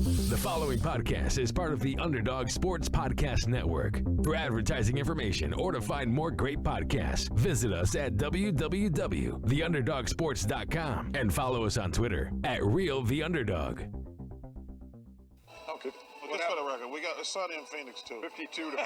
The following podcast is part of the Underdog Sports Podcast Network. For advertising information or to find more great podcasts, visit us at www.theunderdogsports.com and follow us on Twitter at RealTheUnderdog. Okay. Well, just for the record, we got it's sunny in Phoenix too. 52 to.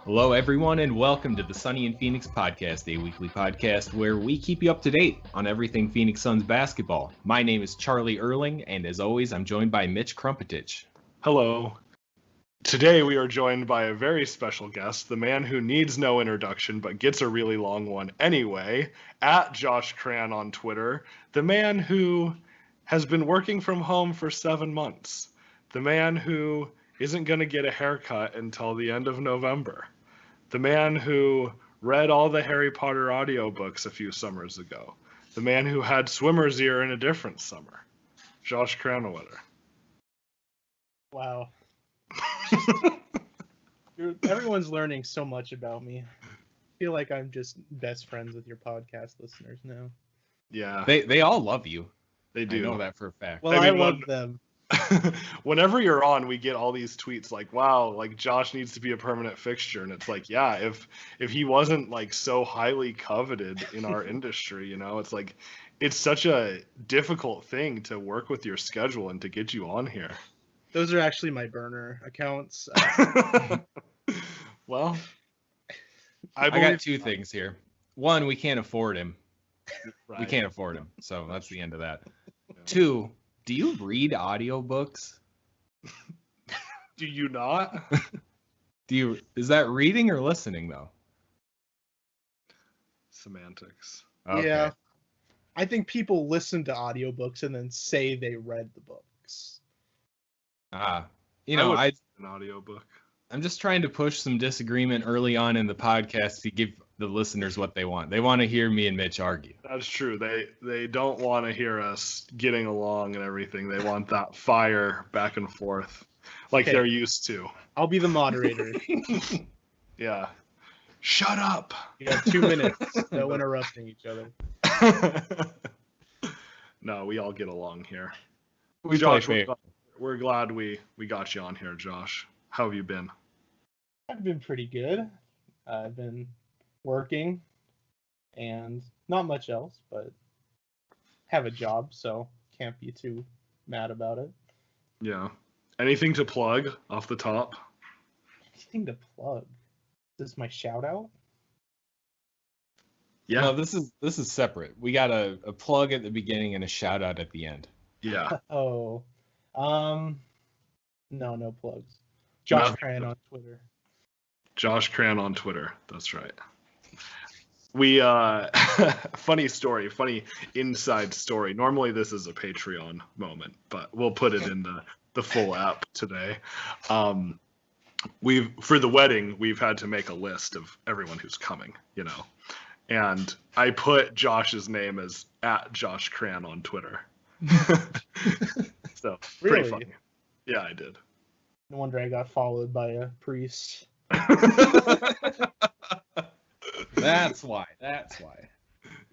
Hello, everyone, and welcome to the Sunny in Phoenix podcast, a weekly podcast where we keep you up to date on everything Phoenix Suns basketball. My name is Charlie Erling, and as always, I'm joined by Mitch Krmpotich. Hello. Today we are joined by a very special guest, the man who needs no introduction but gets a really long one anyway, at Josh Kranawetter on Twitter, the man who has been working from home for 7 months, the man who isn't going to get a haircut until the end of November. The man who read all the Harry Potter audiobooks a few summers ago. The man who had swimmer's ear in a different summer. Josh Kranawetter. Wow. Everyone's learning so much about me. I feel like I'm just best friends with your podcast listeners now. Yeah. They all love you. They do. I know that for a fact. Well, I love them. Whenever you're on, we get all these tweets like, wow, like Josh needs to be a permanent fixture. And it's like, yeah, if he wasn't like so highly coveted in our industry, you know, it's like, it's such a difficult thing to work with your schedule and to get you on here. Those are actually my burner accounts. Well, I got two things here. One, we can't afford him. Right. We can't afford him. So that's the end of that. Yeah. Two, do you read audiobooks? Do you not? Is that reading or listening though? Semantics. Okay. Yeah. I think people listen to audiobooks and then say they read the books. An audiobook. I'm just trying to push some disagreement early on in the podcast to give the listeners what they want. They want to hear me and Mitch argue. That's true. They don't want to hear us getting along and everything. They want that fire back and forth like they're used to. I'll be the moderator. Yeah. Shut up. You have 2 minutes. No interrupting each other. No, we all get along here. Josh, we're glad we got you on here, Josh. How have you been? I've been pretty good. I've been working and not much else, but have a job, so can't be too mad about it. Yeah. Anything to plug off the top? Anything to plug? Is this my shout out? Yeah. No, this is separate. We got a plug at the beginning and a shout out at the end. Yeah. Oh. No plugs. Josh Kranawetter on Twitter. Josh Kranawetter on Twitter. That's right. We funny inside story. Normally this is a Patreon moment, but we'll put it in the full app today. For the wedding, we've had to make a list of everyone who's coming, you know. And I put Josh's name as at Josh Kranawetter on Twitter. So pretty funny. Yeah, I did. No wonder I got followed by a priest. That's why.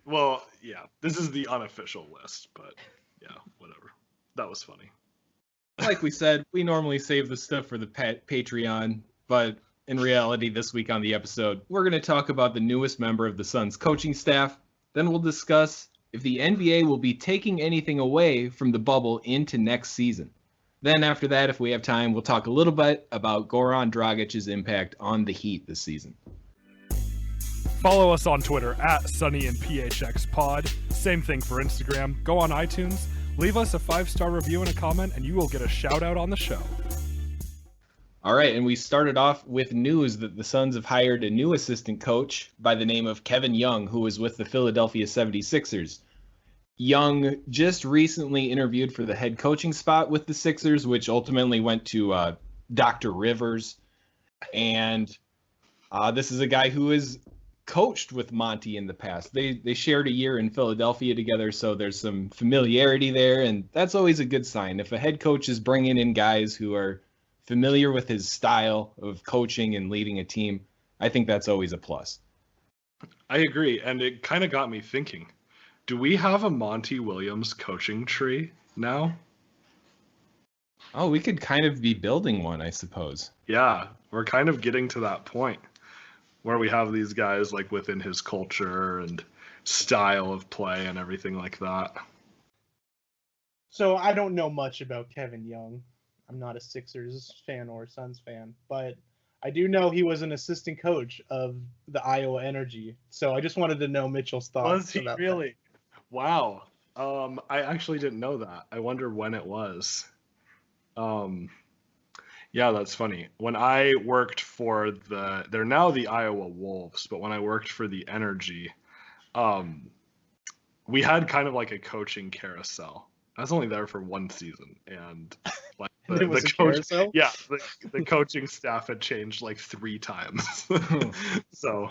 Well, yeah, this is the unofficial list, but yeah, whatever. That was funny. Like we said, we normally save the stuff for the Patreon, but in reality, this week on the episode, we're going to talk about the newest member of the Suns coaching staff. Then we'll discuss if the NBA will be taking anything away from the bubble into next season. Then after that, if we have time, we'll talk a little bit about Goran Dragic's impact on the Heat this season. Follow us on Twitter at SunnyandPHXPod. Same thing for Instagram. Go on iTunes, leave us a 5-star review and a comment, and you will get a shout out on the show. All right, and we started off with news that the Suns have hired a new assistant coach by the name of Kevin Young, who was with the Philadelphia 76ers. Young just recently interviewed for the head coaching spot with the Sixers, which ultimately went to Dr. Rivers. And this is a guy who is coached with Monty in the past. They shared a year in Philadelphia together, so there's some familiarity there, and that's always a good sign. If a head coach is bringing in guys who are familiar with his style of coaching and leading a team, I think that's always a plus. I agree, and it kind of got me thinking. Do we have a Monty Williams coaching tree now? Oh, we could kind of be building one, I suppose. Yeah, we're kind of getting to that point where we have these guys like within his culture and style of play and everything like that. So I don't know much about Kevin Young. I'm not a Sixers fan or Suns fan, but I do know he was an assistant coach of the Iowa Energy. So I just wanted to know Mitchell's thoughts. Was he about really? Wow. I actually didn't know that. I wonder when it was. Yeah, that's funny. When I worked for they're now the Iowa Wolves, but when I worked for the Energy, we had kind of like a coaching carousel. I was only there for one season, and like It was a carousel? yeah, the coaching staff had changed like 3 times. So,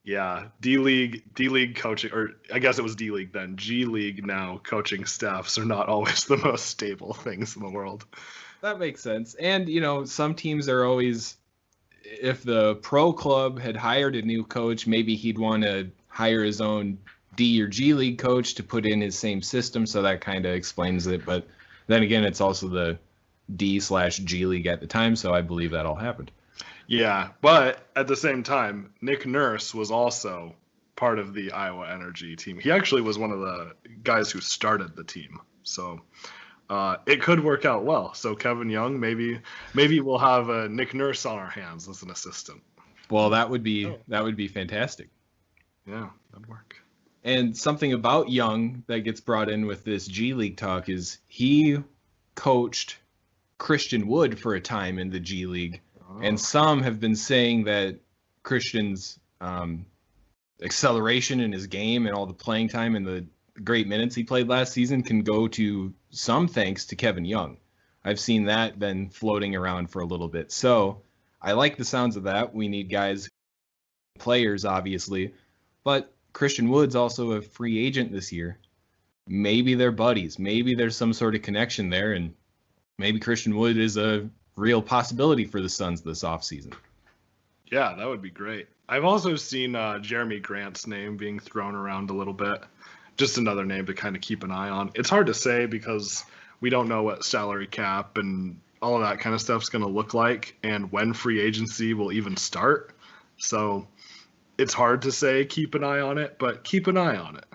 yeah, D-League coaching, or I guess it was D-League then, G-League now coaching staffs are not always the most stable things in the world. That makes sense. And, you know, some teams are always, if the pro club had hired a new coach, maybe he'd want to hire his own D or G League coach to put in his same system. So that kind of explains it. But then again, it's also the D/G League at the time. So I believe that all happened. Yeah. But at the same time, Nick Nurse was also part of the Iowa Energy team. He actually was one of the guys who started the team. So it could work out well. So Kevin Young, maybe we'll have a Nick Nurse on our hands as an assistant. Well, that would be fantastic. Yeah, that'd work. And something about Young that gets brought in with this G League talk is he coached Christian Wood for a time in the G League. Oh. And some have been saying that Christian's acceleration in his game and all the playing time and the great minutes he played last season can go to some thanks to Kevin Young. I've seen that been floating around for a little bit. So I like the sounds of that. We need guys, players, obviously, but Christian Wood's also a free agent this year. Maybe they're buddies. Maybe there's some sort of connection there, and maybe Christian Wood is a real possibility for the Suns this offseason. Yeah, that would be great. I've also seen Jeremy Grant's name being thrown around a little bit. Just another name to kind of keep an eye on. It's hard to say because we don't know what salary cap and all of that kind of stuff is going to look like and when free agency will even start. So it's hard to say keep an eye on it, but keep an eye on it.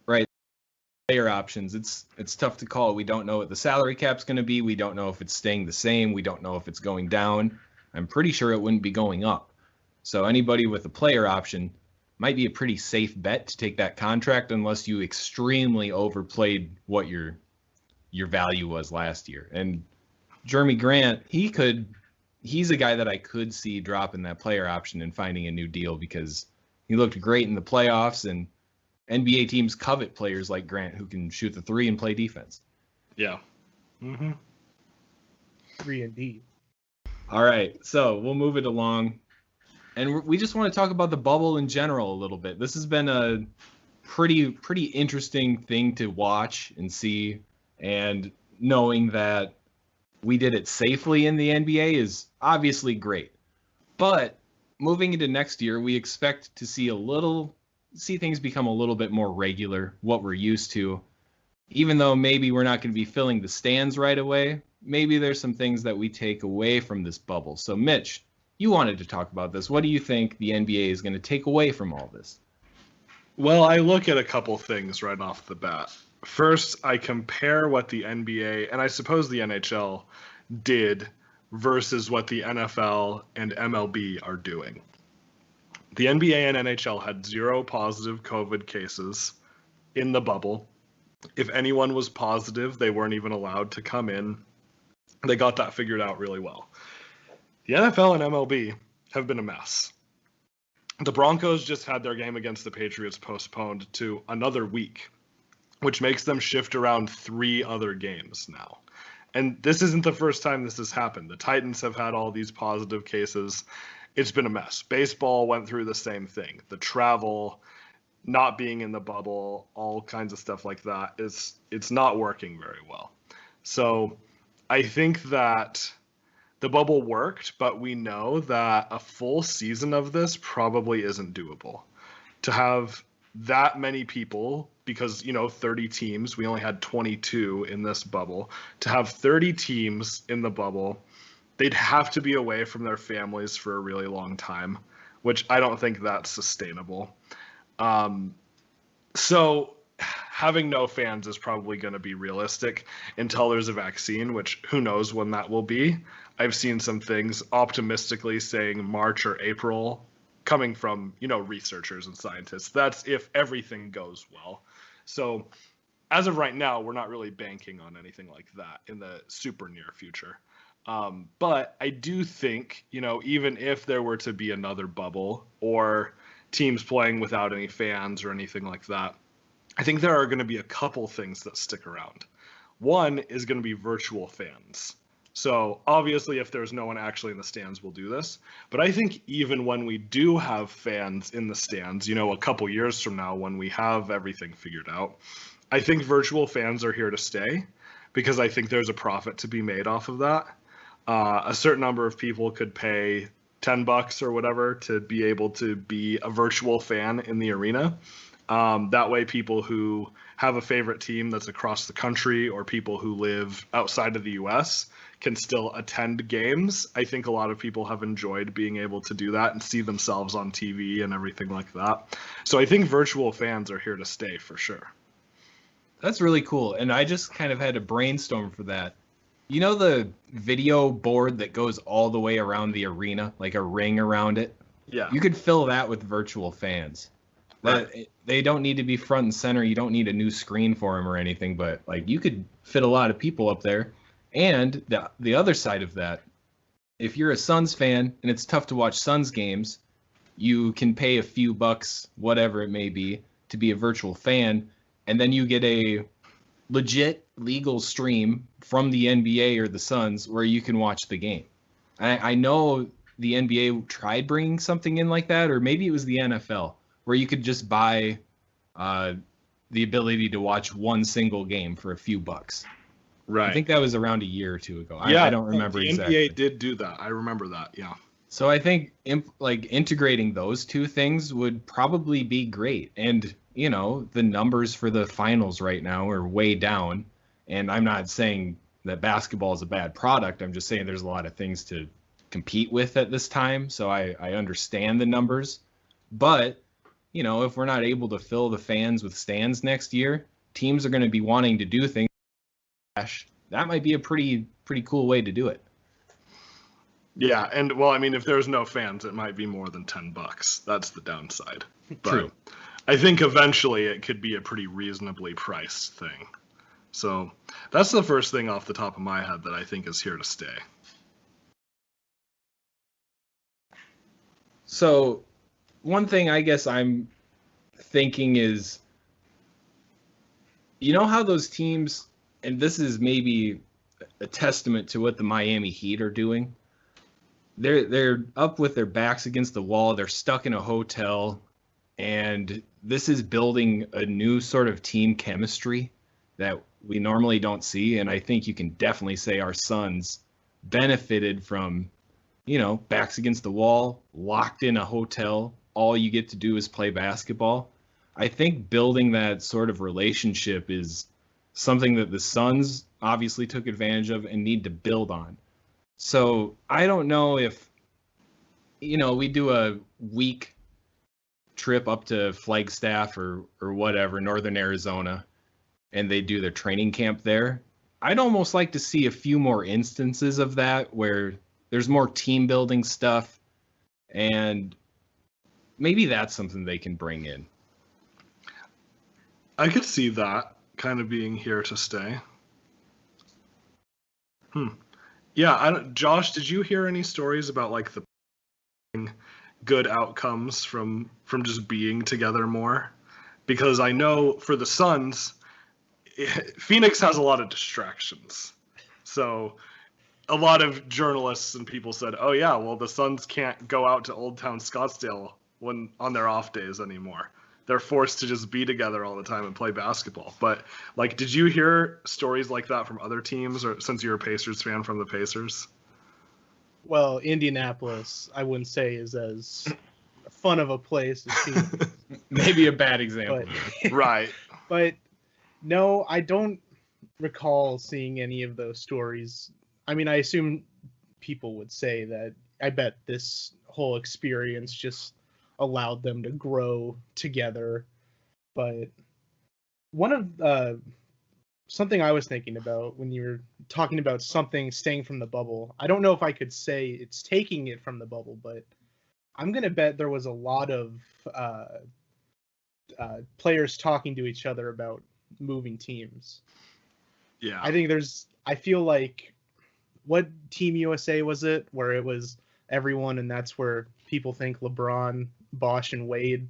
Right. Player options. It's tough to call. We don't know what the salary cap's going to be. We don't know if it's staying the same. We don't know if it's going down. I'm pretty sure it wouldn't be going up. So anybody with a player option might be a pretty safe bet to take that contract unless you extremely overplayed what your value was last year. And Jeremy Grant, he's a guy that I could see dropping that player option and finding a new deal because he looked great in the playoffs, and NBA teams covet players like Grant who can shoot the 3 and play defense. Yeah. Mm-hmm. 3 and D. All right, so we'll move it along. And we just want to talk about the bubble in general a little bit. This has been a pretty interesting thing to watch and see. And knowing that we did it safely in the NBA is obviously great. But moving into next year, we expect to see things become a little bit more regular, what we're used to. Even though maybe we're not going to be filling the stands right away, maybe there's some things that we take away from this bubble. So Mitch, you wanted to talk about this. What do you think the NBA is going to take away from all this? Well, I look at a couple things right off the bat. First, I compare what the NBA and I suppose the NHL did versus what the NFL and MLB are doing. The NBA and NHL had 0 positive COVID cases in the bubble. If anyone was positive, they weren't even allowed to come in. They got that figured out really well. The NFL and MLB have been a mess. The Broncos just had their game against the Patriots postponed to another week, which makes them shift around 3 other games now. And this isn't the first time this has happened. The Titans have had all these positive cases, it's been a mess. Baseball went through the same thing. The travel, not being in the bubble, all kinds of stuff like that, it's not working very well. So I think that the bubble worked, but we know that a full season of this probably isn't doable. To have that many people, because 30 teams, we only had 22 in this bubble. To have 30 teams in the bubble, they'd have to be away from their families for a really long time, which I don't think that's sustainable. So having no fans is probably going to be realistic until there's a vaccine, which who knows when that will be. I've seen some things optimistically saying March or April, coming from, researchers and scientists. That's if everything goes well. So as of right now, we're not really banking on anything like that in the super near future. But I do think, even if there were to be another bubble or teams playing without any fans or anything like that, I think there are going to be a couple things that stick around. One is going to be virtual fans. So obviously, if there's no one actually in the stands, we'll do this. But I think even when we do have fans in the stands, a couple years from now, when we have everything figured out, I think virtual fans are here to stay because I think there's a profit to be made off of that. A certain number of people could pay $10 or whatever to be able to be a virtual fan in the arena. That way, people who have a favorite team that's across the country or people who live outside of the U.S. can still attend games. I think a lot of people have enjoyed being able to do that and see themselves on TV and everything like that. So I think virtual fans are here to stay for sure. That's really cool. And I just kind of had to brainstorm for that. The video board that goes all the way around the arena, like a ring around it? Yeah. You could fill that with virtual fans. Right. They don't need to be front and center. You don't need a new screen for them or anything, but you could fit a lot of people up there. And the other side of that, if you're a Suns fan and it's tough to watch Suns games, you can pay a few bucks, whatever it may be a virtual fan, and then you get a legit legal stream from the NBA or the Suns where you can watch the game. I know the NBA tried bringing something in like that, or maybe it was the NFL, where you could just buy the ability to watch one single game for a few bucks. Right. I think that was around a year or two ago. Yeah, I don't remember the exactly. NBA did do that. I remember that, yeah. So I think integrating those two things would probably be great. And, the numbers for the finals right now are way down. And I'm not saying that basketball is a bad product. I'm just saying there's a lot of things to compete with at this time. So I understand the numbers. But, if we're not able to fill the fans with stands next year, teams are going to be wanting to do things. That might be a pretty cool way to do it. Yeah, and well, if there's no fans, it might be more than $10. That's the downside. But True. I think eventually it could be a pretty reasonably priced thing. So that's the first thing off the top of my head that I think is here to stay. So one thing I guess I'm thinking is, how those teams, and this is maybe a testament to what the Miami Heat are doing. They're up with their backs against the wall. They're stuck in a hotel, and this is building a new sort of team chemistry that we normally don't see. And I think you can definitely say our Suns benefited from, backs against the wall, locked in a hotel. All you get to do is play basketball. I think building that sort of relationship is something that the Suns obviously took advantage of and need to build on. So I don't know if, we do a week trip up to Flagstaff or whatever, Northern Arizona, and they do their training camp there. I'd almost like to see a few more instances of that where there's more team building stuff, and maybe that's something they can bring in. I could see that kind of being here to stay. Yeah, Josh, did you hear any stories about the good outcomes from just being together more? Because I know for the Suns, Phoenix has a lot of distractions. So a lot of journalists and people said, oh yeah, well, the Suns can't go out to Old Town Scottsdale when on their off days anymore. They're forced to just be together all the time and play basketball. But like, did you hear stories like that from other teams, or since you're a Pacers fan, from the Pacers? Well, Indianapolis, I wouldn't say is as fun of a place as Phoenix. Maybe a bad example. Right. But no, I don't recall seeing any of those stories. I mean, I assume people would say that. I bet this whole experience just allowed them to grow together. But one of something I was thinking about when you were talking about something staying from the bubble, I don't know if I could say it's taking it from the bubble, but I'm going to bet there was a lot of players talking to each other about moving teams. Yeah. I feel like, what Team USA was it, where it was everyone, and that's where people think LeBron, Bosh, and Wade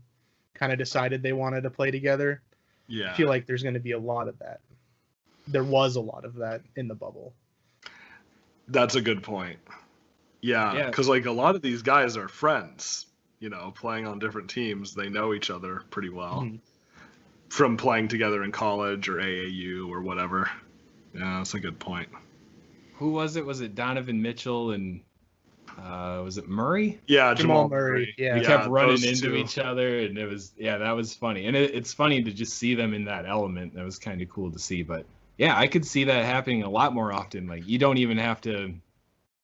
kind of decided they wanted to play together. Yeah. I feel like there's going to be a lot of that. There was a lot of that in the bubble. That's a good point. Yeah, because like a lot of these guys are friends, you know, playing on different teams. They know each other pretty well from playing together in college or AAU or whatever. Yeah, that's a good point. Who was it? Was it Donovan Mitchell and was it Murray? Yeah, Jamal Murray. Yeah. They kept running those into two. each other, and that was funny. And it's funny to just see them in that element. That was kind of cool to see. But yeah, I could see that happening a lot more often. Like, you don't even have to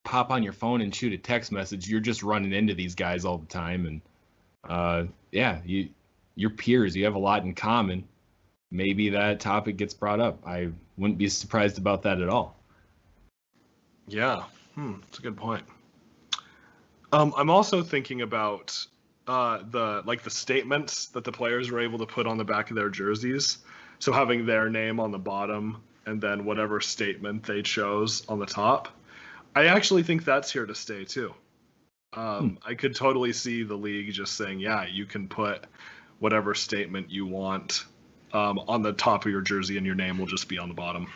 pop on your phone and shoot a text message. You're just running into these guys all the time, and you're peers. You have a lot in common. Maybe that topic gets brought up. I wouldn't be surprised about that at all. Yeah, that's a good point. I'm also thinking about the statements that the players were able to put on the back of their jerseys. So having their name on the bottom and then whatever statement they chose on the top. I actually think that's here to stay too. I could totally see the league just saying, yeah, you can put whatever statement you want on the top of your jersey, and your name will just be on the bottom.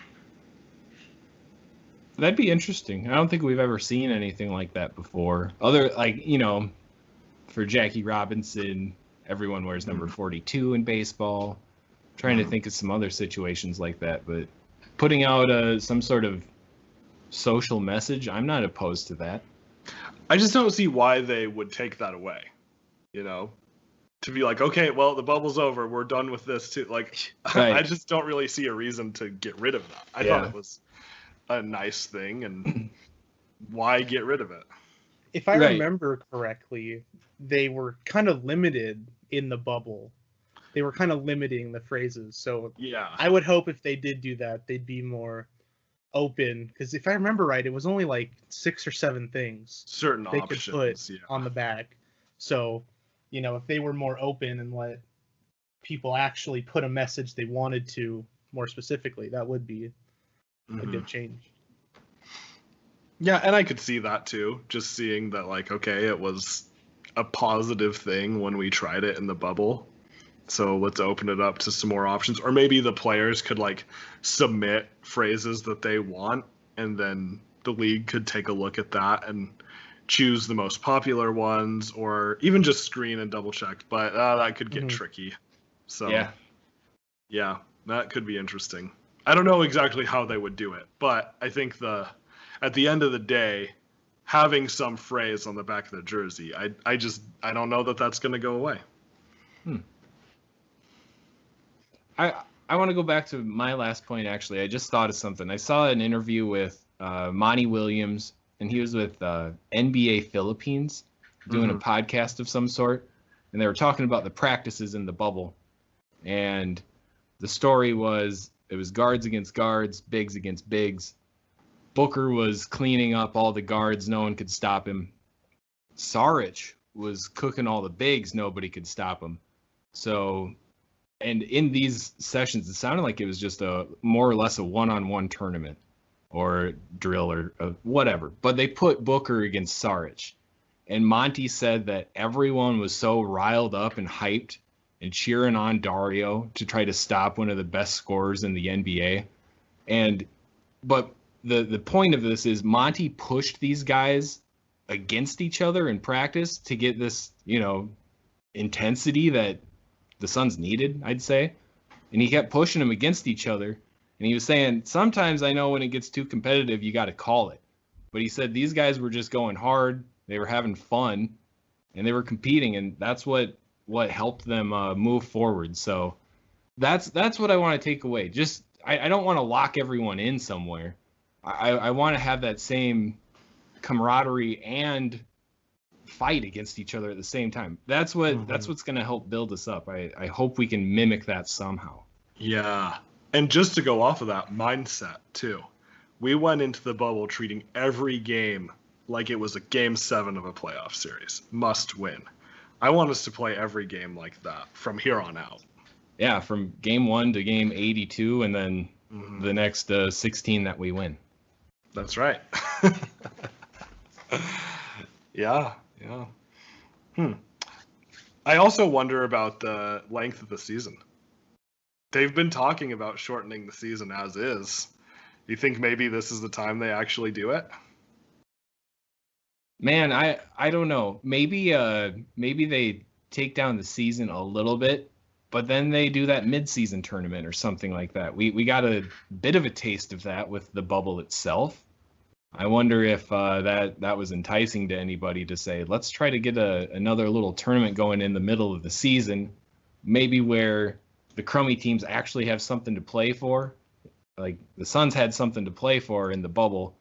That'd be interesting. I don't think we've ever seen anything like that before. For Jackie Robinson, everyone wears number 42 in baseball. I'm trying to think of some other situations like that, but putting out some sort of social message, I'm not opposed to that. I just don't see why they would take that away, you know? To be like, okay, well, the bubble's over. We're done with this too. Like, Right. I just don't really see a reason to get rid of that. I thought it was a nice thing, and why get rid of it? If I remember correctly, they were kind of limited in the bubble. They were kind of limiting the phrases. So Yeah. I would hope if they did do that, they'd be more open. Because if I remember right, it was only like 6 or 7 things Certain they options. could put Yeah. on the back. So, if they were more open and let people actually put a message they wanted to more specifically, that would be a good change. Yeah, and I could see that too. Just seeing that, like, okay, it was a positive thing when we tried it in the bubble. So let's open it up to some more options. Or maybe the players could, like, submit phrases that they want, and then the league could take a look at that and choose the most popular ones, or even just screen and double check. But that could get tricky. So, yeah, that could be interesting. I don't know exactly how they would do it, but I think at the end of the day, having some phrase on the back of the jersey, I don't know that that's going to go away. I want to go back to my last point, actually. I just thought of something. I saw an interview with Monty Williams, and he was with NBA Philippines doing a podcast of some sort, and they were talking about the practices in the bubble. And the story was, it was guards against guards, bigs against bigs. Booker was cleaning up all the guards. No one could stop him. Saric was cooking all the bigs. Nobody could stop him. So, and in these sessions, it sounded like it was just a more or less a one-on-one tournament or drill or whatever. But they put Booker against Saric. And Monty said that everyone was so riled up and hyped and cheering on Dario to try to stop one of the best scorers in the NBA. But the point of this is Monty pushed these guys against each other in practice to get this, intensity that the Suns needed, I'd say. And he kept pushing them against each other. And he was saying, sometimes I know when it gets too competitive, you got to call it. But he said these guys were just going hard. They were having fun, and they were competing, and that's what helped them move forward. So that's what I want to take away. Just I don't want to lock everyone in somewhere. I want to have that same camaraderie and fight against each other at the same time. That's what's going to help build us up. I hope we can mimic that somehow. Yeah. And just to go off of that mindset too, we went into the bubble treating every game like it was a game 7 of a playoff series. Must win. I want us to play every game like that from here on out. Yeah, from game 1 to game 82, and then the next 16 that we win. That's right. Yeah. I also wonder about the length of the season. They've been talking about shortening the season as is. You think maybe this is the time they actually do it? Man, I don't know. Maybe they take down the season a little bit, but then they do that mid-season tournament or something like that. We got a bit of a taste of that with the bubble itself. I wonder if that was enticing to anybody to say, let's try to get another little tournament going in the middle of the season, maybe where the crummy teams actually have something to play for. Like the Suns had something to play for in the bubble.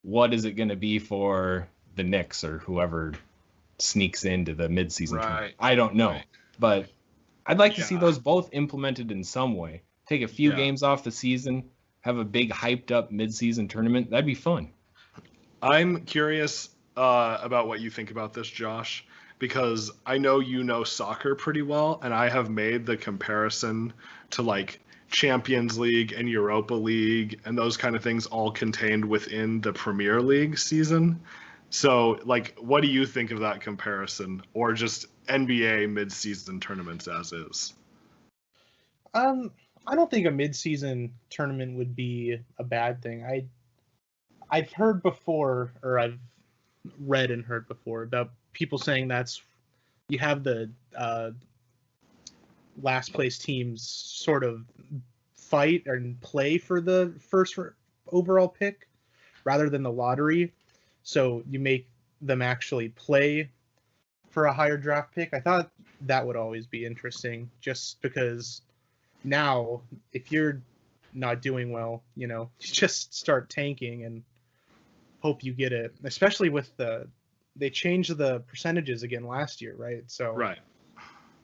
What is it going to be for the Knicks or whoever sneaks into the midseason tournament? I don't know. Right. But I'd like to see those both implemented in some way. Take a few games off the season, have a big hyped up midseason tournament. That'd be fun. I'm curious about what you think about this, Josh, because I know you know soccer pretty well, and I have made the comparison to like Champions League and Europa League and those kind of things all contained within the Premier League season. So, like, what do you think of that comparison, or just NBA mid-season tournaments as is? I don't think a mid-season tournament would be a bad thing. I've heard before, or I've read and heard before about people saying you have the last place teams sort of fight and play for the first overall pick rather than the lottery. So you make them actually play for a higher draft pick. I thought that would always be interesting, just because now if you're not doing well, you just start tanking and hope you get it, especially with they changed the percentages again last year, right? So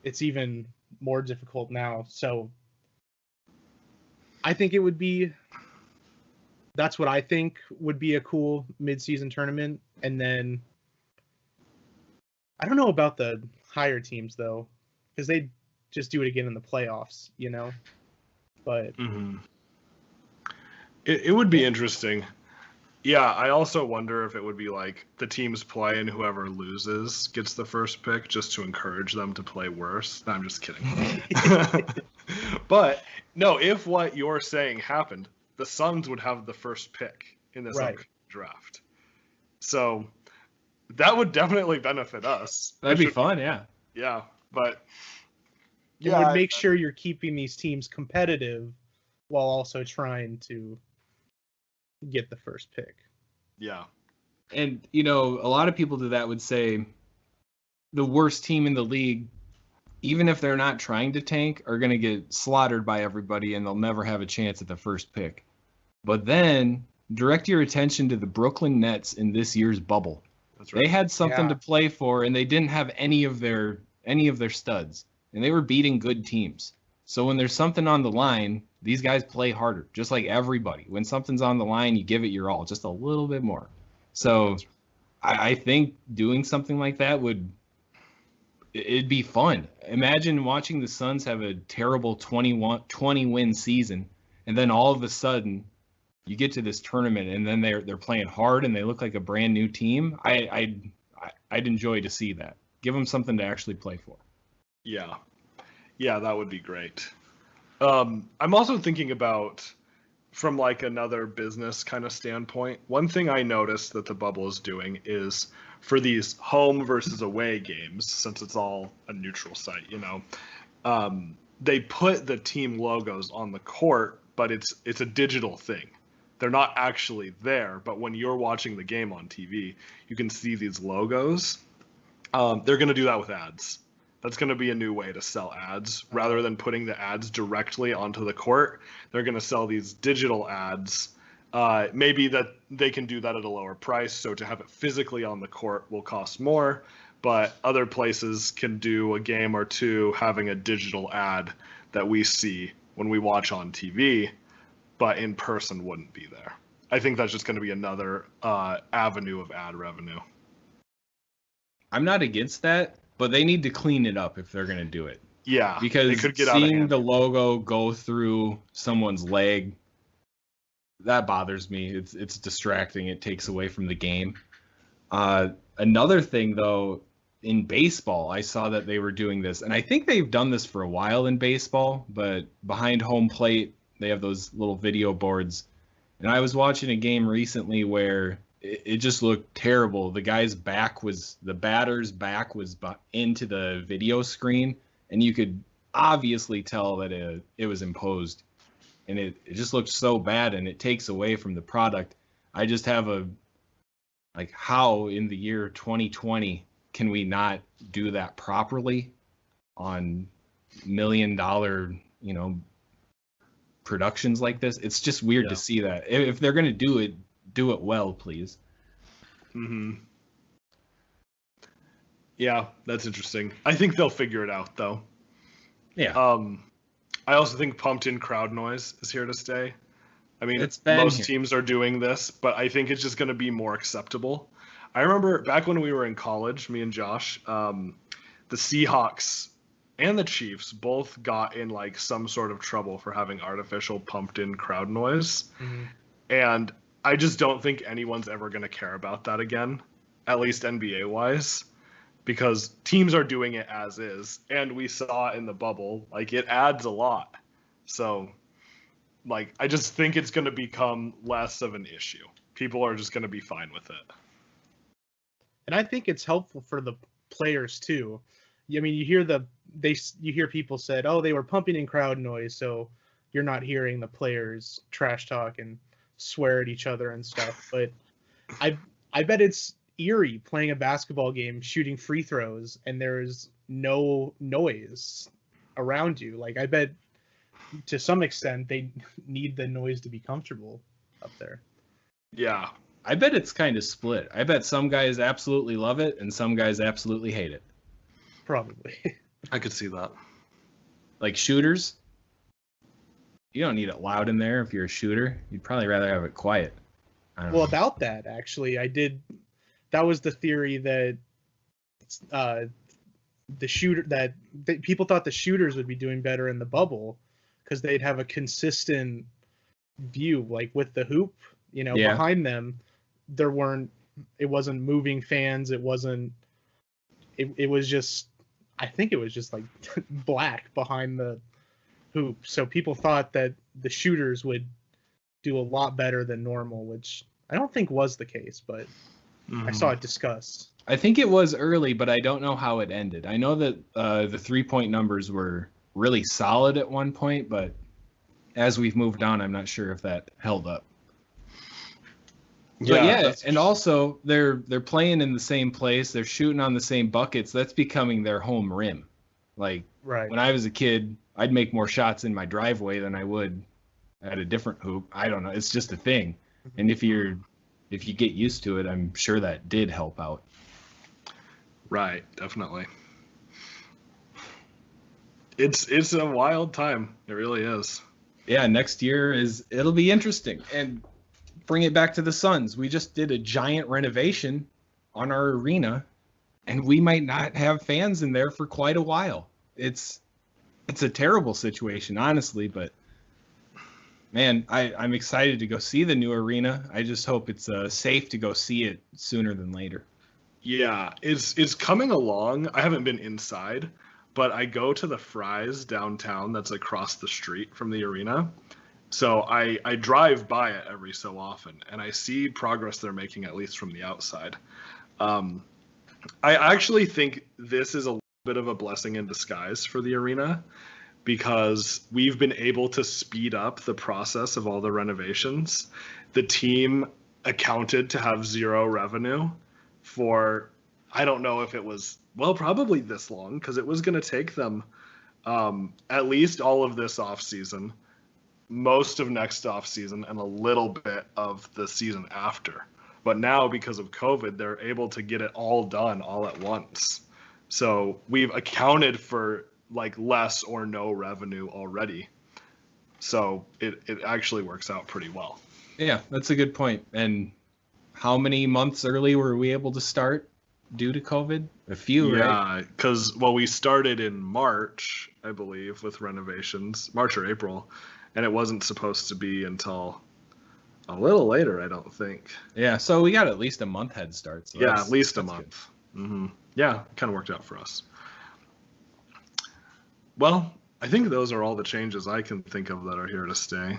it's even more difficult now. So I think that's what I think would be a cool mid-season tournament. And then I don't know about the higher teams though, because they just do it again in the playoffs, but it would be interesting. Yeah, I also wonder if it would be like the teams play and whoever loses gets the first pick just to encourage them to play worse. No, I'm just kidding. But no, if what you're saying happened, the Suns would have the first pick in this draft. So that would definitely benefit us. That'd be fun, yeah. Yeah, but it would make sure you're keeping these teams competitive while also trying to get the first pick. Yeah. And, a lot of people to that would say the worst team in the league, even if they're not trying to tank, are going to get slaughtered by everybody and they'll never have a chance at the first pick. But then direct your attention to the Brooklyn Nets in this year's bubble. That's right. They had something to play for, and they didn't have any of their studs, and they were beating good teams. So when there's something on the line, these guys play harder, just like everybody. When something's on the line, you give it your all, just a little bit more. So I think doing something like that it'd be fun. Imagine watching the Suns have a terrible 20-win season, and then all of a sudden you get to this tournament, and then they're playing hard, and they look like a brand new team. I'd enjoy to see that. Give them something to actually play for. Yeah, that would be great. I'm also thinking about from like another business kind of standpoint, one thing I noticed that the bubble is doing is for these home versus away games, since it's all a neutral site, they put the team logos on the court, but it's a digital thing. They're not actually there, but when you're watching the game on TV, you can see these logos. They're going to do that with ads. That's going to be a new way to sell ads. Rather than putting the ads directly onto the court, they're going to sell these digital ads. Maybe that they can do that at a lower price, so to have it physically on the court will cost more, but other places can do a game or two having a digital ad that we see when we watch on TV, but in person wouldn't be there. I think that's just going to be another avenue of ad revenue. I'm not against that, but they need to clean it up if they're going to do it. Yeah, because it could get out of seeing hand. the logo go through someone's leg, that bothers me. It's distracting. It takes away from the game. Another thing, though, in baseball, I saw that they were doing this, and I think they've done this for a while in baseball, but behind home plate, they have those little video boards. And I was watching a game recently where it just looked terrible. The batter's back was into the video screen, and you could obviously tell that it was imposed. And it just looked so bad, and it takes away from the product. I just have how in the year 2020 can we not do that properly on $1 million, productions like this? It's just weird to see that. If they're going to do it well, please. Mm-hmm. Yeah, that's interesting. I think they'll figure it out, though. Yeah. I also think pumped-in crowd noise is here to stay. I mean, most teams are doing this, but I think it's just going to be more acceptable. I remember back when we were in college, me and Josh, the Seahawks and the Chiefs both got in like some sort of trouble for having artificial pumped-in crowd noise. Mm-hmm. And I just don't think anyone's ever going to care about that again, at least NBA-wise, because teams are doing it as is, and we saw in the bubble, like, it adds a lot. So, like, I just think it's going to become less of an issue. People are just going to be fine with it. And I think it's helpful for the players too. I mean, you hear people said, "Oh, they were pumping in crowd noise, so you're not hearing the players trash talk and swear at each other and stuff." But I bet it's eerie playing a basketball game, shooting free throws, and there's no noise around you. Like, I bet to some extent they need the noise to be comfortable up there. Yeah. I bet it's kind of split. I bet some guys absolutely love it and some guys absolutely hate it. Probably. I could see that. Like shooters, you don't need it loud in there if you're a shooter. You'd probably rather have it quiet. Well, about that, actually, that was the theory that people thought the shooters would be doing better in the bubble because they'd have a consistent view, like with the hoop, behind them. It wasn't moving fans. It was just, I think it was just like black behind the hoop. So people thought that the shooters would do a lot better than normal, which I don't think was the case, but I saw it discussed. I think it was early, but I don't know how it ended. I know that the 3-point numbers were really solid at one point, but as we've moved on, I'm not sure if that held up. But yeah, and also they're playing in the same place. They're shooting on the same buckets. That's becoming their home rim. Like, right. When I was a kid, I'd make more shots in my driveway than I would at a different hoop. I don't know. It's just a thing. And if you get used to it, I'm sure that did help out. Right, definitely. It's a wild time. It really is. Yeah, next year it'll be interesting. And bring it back to the Suns. We just did a giant renovation on our arena, and we might not have fans in there for quite a while. It's a terrible situation, honestly, but man, I'm excited to go see the new arena. I just hope it's safe to go see it sooner than later. Yeah, it's coming along. I haven't been inside, but I go to the Fry's downtown that's across the street from the arena, So I drive by it every so often, and I see progress they're making, at least from the outside. I actually think this is a bit of a blessing in disguise for the arena, because we've been able to speed up the process of all the renovations. The team accounted to have zero revenue for, I don't know if it was, well, probably this long, because it was going to take them at least all of this offseason, most of next offseason, and a little bit of the season after. But now, because of COVID, they're able to get it all done all at once. So we've accounted for like less or no revenue already. So it actually works out pretty well. Yeah, that's a good point. And how many months early were we able to start due to COVID? A few, right? Yeah, because, well, we started in March, I believe, with renovations, March or April, and it wasn't supposed to be until a little later, I don't think. Yeah, so we got at least a month head start. So yeah, at least a month. Mm-hmm. Yeah, it kind of worked out for us. Well, I think those are all the changes I can think of that are here to stay.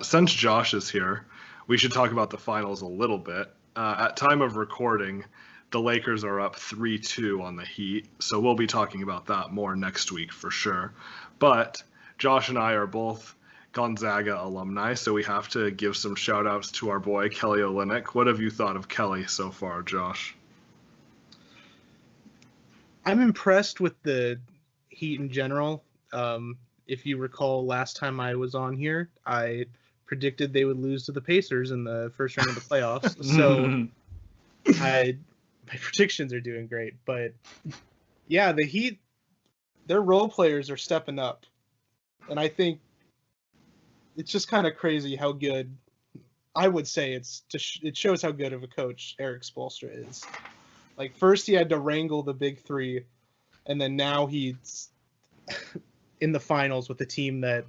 Since Josh is here, we should talk about the finals a little bit. At time of recording, the Lakers are up 3-2 on the Heat, so we'll be talking about that more next week for sure. But Josh and I are both Gonzaga alumni, so we have to give some shout-outs to our boy, Kelly Olynyk. What have you thought of Kelly so far, Josh? I'm impressed with the Heat in general. If you recall, last time I was on here, I predicted they would lose to the Pacers in the first round of the playoffs. So my predictions are doing great. But yeah, the Heat, their role players are stepping up. And I think it's just kind of crazy how good, I would say it shows how good of a coach Eric Spoelstra is. Like, first he had to wrangle the big three, and then now he's in the finals with a team that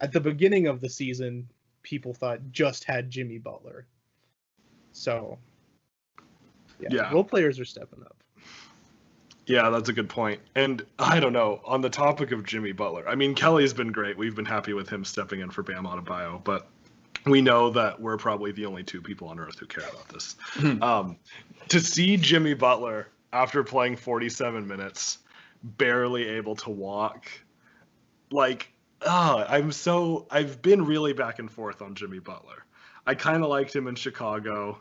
at the beginning of the season people thought just had Jimmy Butler. So yeah. Role players are stepping up. Yeah, that's a good point. And I don't know, on the topic of Jimmy Butler, I mean, Kelly's been great. We've been happy with him stepping in for Bam Adebayo, but we know that we're probably the only two people on earth who care about this. To see Jimmy Butler, after playing 47 minutes, barely able to walk, like, I've been really back and forth on Jimmy Butler. I kind of liked him in Chicago.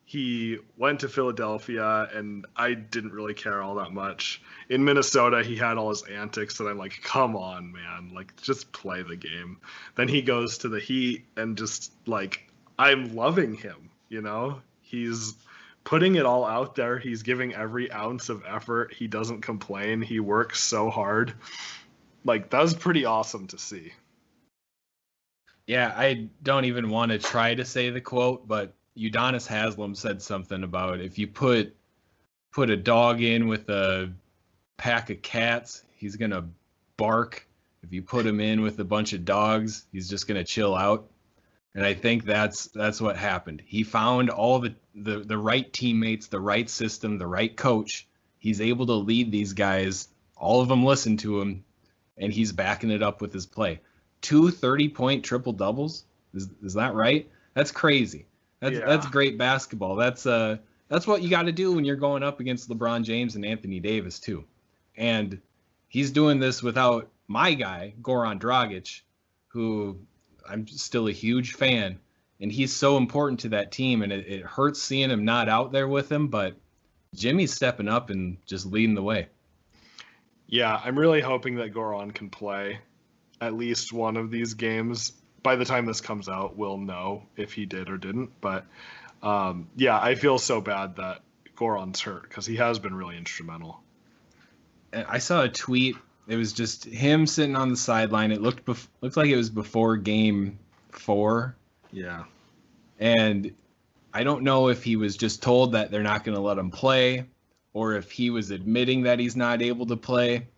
He went to Philadelphia, and I didn't really care all that much. In Minnesota, he had all his antics, and I'm like, come on, man. Like, just play the game. Then he goes to the Heat, and just, like, I'm loving him, you know? He's putting it all out there. He's giving every ounce of effort. He doesn't complain. He works so hard. Like, that was pretty awesome to see. Yeah, I don't even want to try to say the quote, but Udonis Haslem said something about if you put a dog in with a pack of cats, he's going to bark. If you put him in with a bunch of dogs, he's just going to chill out. And I think that's what happened. He found all the right teammates, the right system, the right coach. He's able to lead these guys. All of them listen to him, and he's backing it up with his play. 2 30-point triple-doubles? Is that right? That's crazy. That's great basketball. That's what you got to do when you're going up against LeBron James and Anthony Davis too. And he's doing this without my guy, Goran Dragic, who I'm still a huge fan, and he's so important to that team, and it hurts seeing him not out there with him, but Jimmy's stepping up and just leading the way. Yeah, I'm really hoping that Goran can play at least one of these games. By the time this comes out, we'll know if he did or didn't. But, yeah, I feel so bad that Goran's hurt because he has been really instrumental. I saw a tweet. It was just him sitting on the sideline. It looked like it was before Game 4. Yeah. And I don't know if he was just told that they're not going to let him play or if he was admitting that he's not able to play.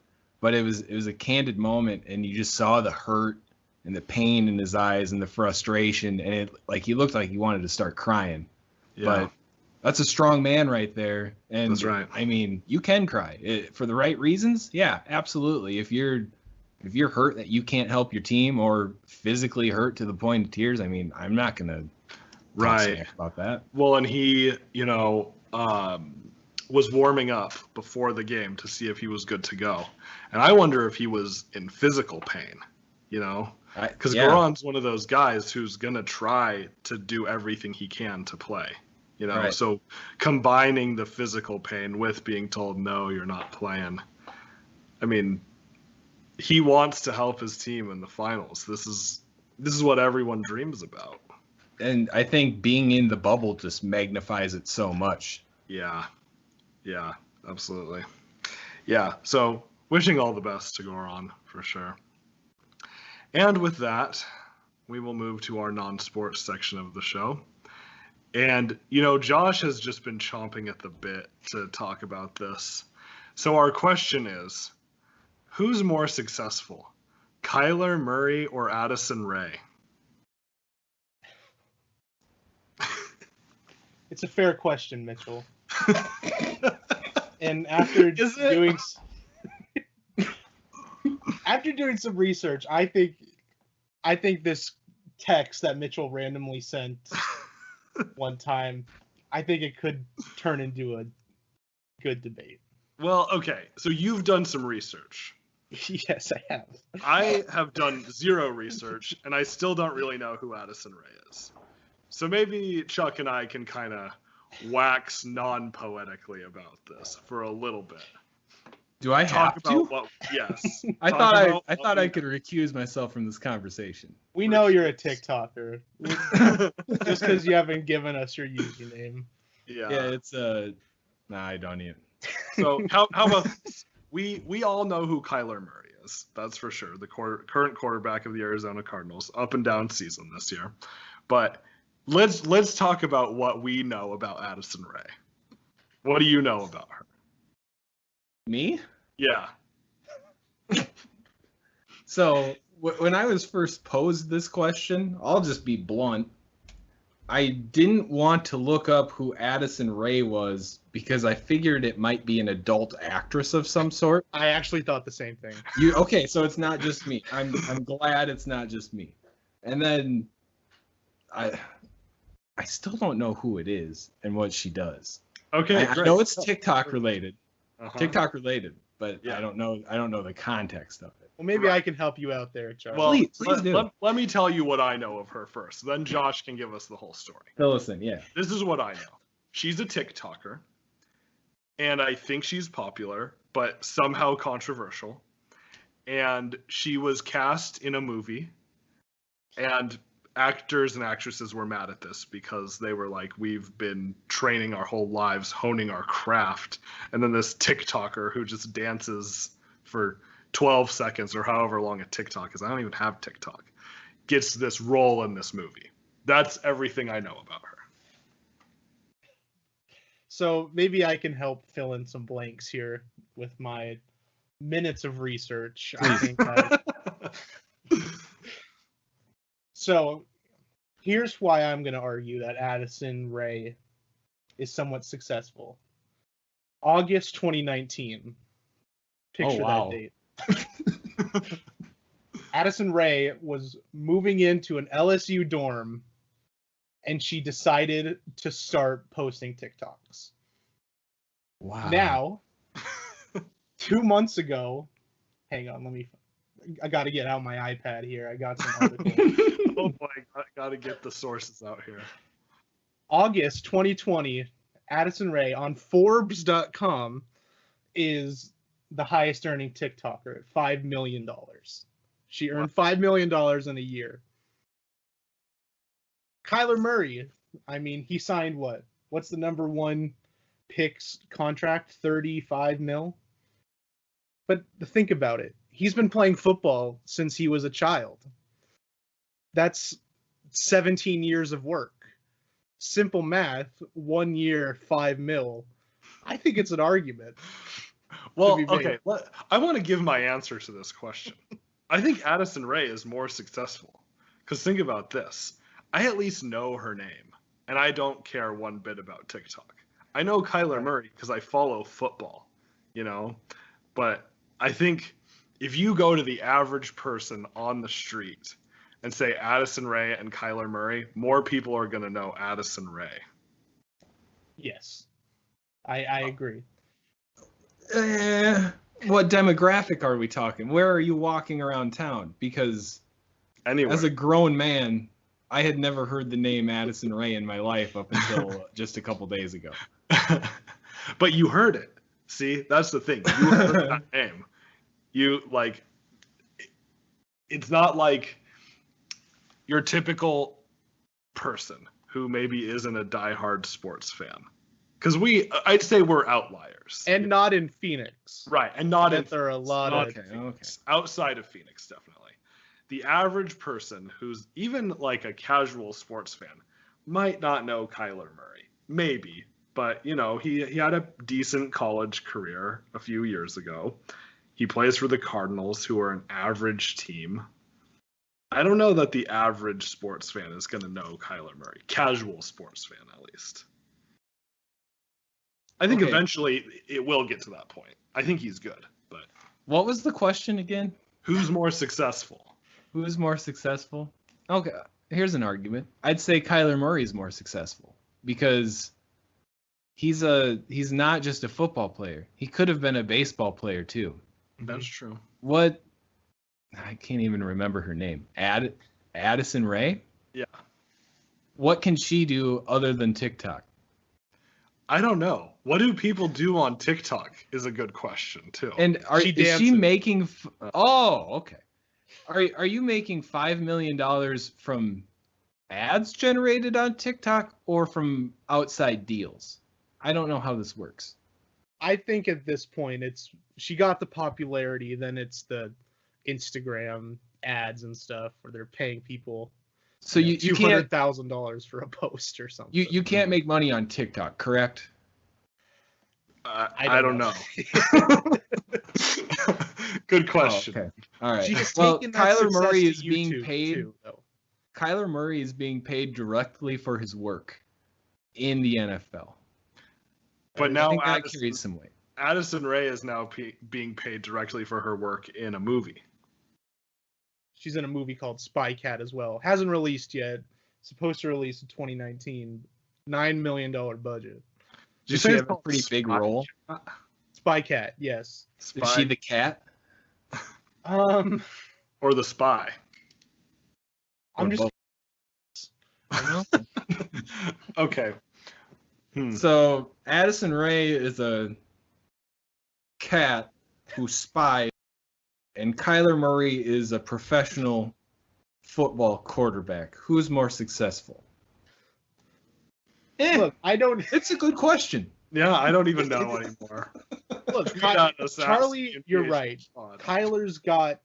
But it was a candid moment, and you just saw the hurt and the pain in his eyes and the frustration, and he looked like he wanted to start crying. Yeah. But that's a strong man right there. And that's right. I mean, you can cry for the right reasons. Yeah, absolutely. If you're if you're hurt that you can't help your team or physically hurt to the point of tears, I mean, I'm not going to Right. about that. Well, and he, was warming up before the game to see if he was good to go. And I wonder if he was in physical pain, because Goran's one of those guys who's going to try to do everything he can to play, Right. So combining the physical pain with being told, no, you're not playing. I mean, he wants to help his team in the finals. This is what everyone dreams about. And I think being in the bubble just magnifies it so much. Yeah, absolutely. Yeah, so wishing all the best to Goran for sure. And with that, we will move to our non-sports section of the show. And, Josh has just been chomping at the bit to talk about this. So our question is, who's more successful, Kyler Murray or Addison Rae? It's a fair question, Mitchell. And after doing some research, I think this text that Mitchell randomly sent one time, I think it could turn into a good debate. Well, okay, so you've done some research. Yes, I have. I have done zero research, and I still don't really know who Addison Rae is. So maybe Chuck and I can kind of wax non-poetically about this for a little bit. Do I have to? Yes. I thought I could recuse myself from this conversation. We know you're a TikToker. Just because you haven't given us your username. Yeah, it's nah, I don't even. So how about this? We all know who Kyler Murray is. That's for sure. The current quarterback of the Arizona Cardinals, up and down season this year. But let's talk about what we know about Addison Rae. What do you know about her? Me? Yeah. So when I was first posed this question, I'll just be blunt. I didn't want to look up who Addison Rae was because I figured it might be an adult actress of some sort. I actually thought the same thing. Okay, so it's not just me. I'm glad it's not just me. And then I still don't know who it is and what she does. Okay, I know it's TikTok related. Uh-huh. TikTok related, but Yeah. I don't know the context of it. Well, maybe I can help you out there, Charlie. Well, Please do. let me tell you what I know of her first. Then Josh can give us the whole story. Fill us in, yeah. This is what I know. She's a TikToker, and I think she's popular, but somehow controversial. And she was cast in a movie, and actors and actresses were mad at this because they were like, we've been training our whole lives, honing our craft. And then this TikToker who just dances for 12 seconds or however long a TikTok is, I don't even have TikTok, gets this role in this movie. That's everything I know about her. So maybe I can help fill in some blanks here with my minutes of research. I think So here's why I'm going to argue that Addison Rae is somewhat successful. August 2019. Picture wow. that date. Addison Rae was moving into an LSU dorm, and she decided to start posting TikToks. Wow. Now, 2 months ago, hang on, I got to get out my iPad here. I got some articles. Oh boy, got to get the sources out here. August 2020, Addison Rae on Forbes.com is the highest earning TikToker at $5 million. She earned $5 million in a year. Kyler Murray, I mean, he signed what? What's the number one picks contract? 35 mil? But think about it. He's been playing football since he was a child. That's 17 years of work. Simple math, 1 year, 5 mil. I think it's an argument. Well, okay, I want to give my answer to this question. I think Addison Rae is more successful. Because think about this. I at least know her name, and I don't care one bit about TikTok. I know Kyler Murray because I follow football, But I think if you go to the average person on the street and say Addison Rae and Kyler Murray, more people are going to know Addison Rae. Yes, I agree. What demographic are we talking? Where are you walking around town? Because Anyway, as a grown man, I had never heard the name Addison Rae in my life up until just a couple days ago. but you heard it. See, that's the thing. You heard that name. You like. It's not like your typical person who maybe isn't a diehard sports fan. Because I'd say we're outliers. And not in Phoenix. Right, and not in there are a lot of Phoenix. Outside of Phoenix, definitely. The average person who's even like a casual sports fan might not know Kyler Murray. Maybe, but you know, he had a decent college career a few years ago. He plays for the Cardinals, who are an average team. I don't know that the average sports fan is going to know Kyler Murray. Casual sports fan, at least. I think eventually it will get to that point. I think he's good, but What was the question again? who's more successful? Who is more successful? Okay, here's an argument. I'd say Kyler Murray is more successful because he's not just a football player. He could have been a baseball player too. That's true. What? I can't even remember her name. Addison Rae? Yeah. What can she do other than TikTok? I don't know. What do people do on TikTok is a good question too. And She is she dances. making? Oh, okay. Are you making $5 million from ads generated on TikTok or from outside deals? I don't know how this works. I think at this point she got the popularity, then it's the Instagram ads and stuff where they're paying people So you can't $200,000 for a post or something. you can't make money on TikTok, correct? I don't know. Good question. Oh, okay. All right. She's Well, taken that Kyler success Murray to is being YouTube, paid. too, though. Kyler Murray is being paid directly for his work in the NFL. But I now think that carries some weight. Addison Rae is now being paid directly for her work in a movie. She's in a movie called Spy Cat as well. Hasn't released yet. Supposed to release in 2019. $9 million budget. Does she have a pretty big role? Spy Cat, yes. Is she the cat? Or the spy? I'm Or just both? Okay. So Addison Rae is a cat who spies, and Kyler Murray is a professional football quarterback. Who's more successful? look. I don't It's a good question. Yeah, I don't even know anymore. look. Tweet at us at Charlie, you're CNPH right. Pod. Kyler's got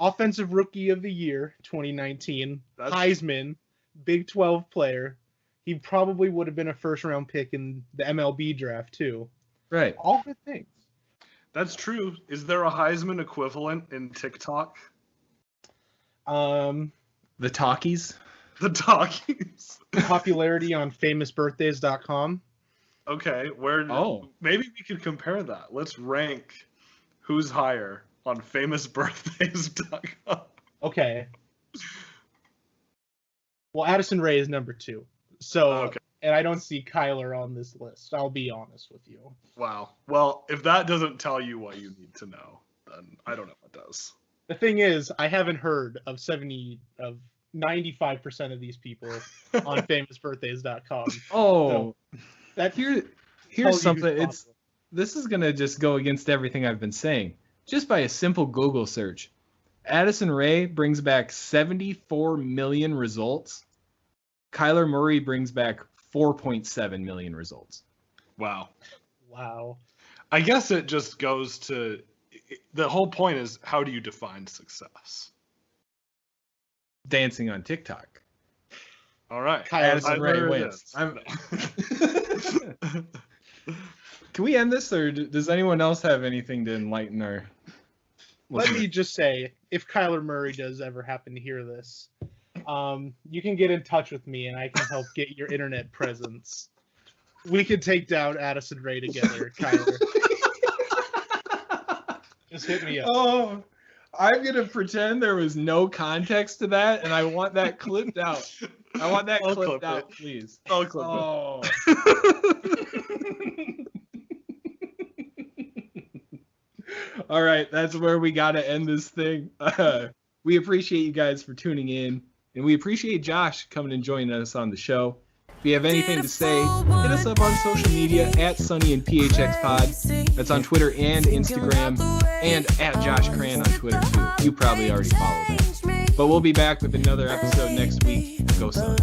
Offensive Rookie of the Year 2019, That's- Heisman, Big 12 player. He probably would have been a first-round pick in the MLB draft too. Right. All good things. That's true. Is there a Heisman equivalent in TikTok? The The talkies? The talkies. popularity on famousbirthdays.com. Okay, where? Oh. Maybe we could compare that. Let's rank who's higher on famousbirthdays.com. Okay. Well, Addison Rae is number 2. So, Okay. and I don't see Kyler on this list. I'll be honest with you. Wow. Well, if that doesn't tell you what you need to know, then I don't know what does. The thing is, I haven't heard of 95% of these people on famousbirthdays.com. Oh, That here's tells you who's something. popular. This is gonna just go against everything I've been saying. Just by a simple Google search, Addison Rae brings back 74 million results. Kyler Murray brings back 4.7 million results. Wow. Wow. I guess it just goes to the whole point is how do you define success? Dancing on TikTok. All right. Kyler's Addison Rae There it wins. is. Can we end this, or does anyone else have anything to enlighten our? Let me just say, if Kyler Murray does ever happen to hear this, you can get in touch with me and I can help get your internet presence. We could take down Addison Rae together, Kyler. Just hit me up. Oh, I'm going to pretend there was no context to that, and I want that clipped out. I want that I'll clipped clip out, it. please. I'll clip Oh. All right, that's where we got to end this thing. We appreciate you guys for tuning in, and we appreciate Josh coming and joining us on the show. If you have anything to say, hit us up on social media at Sunny and PHX Pod. That's on Twitter and Instagram, and at Josh Kran on Twitter too. You probably already follow that. But we'll be back with another episode next week. Go Suns.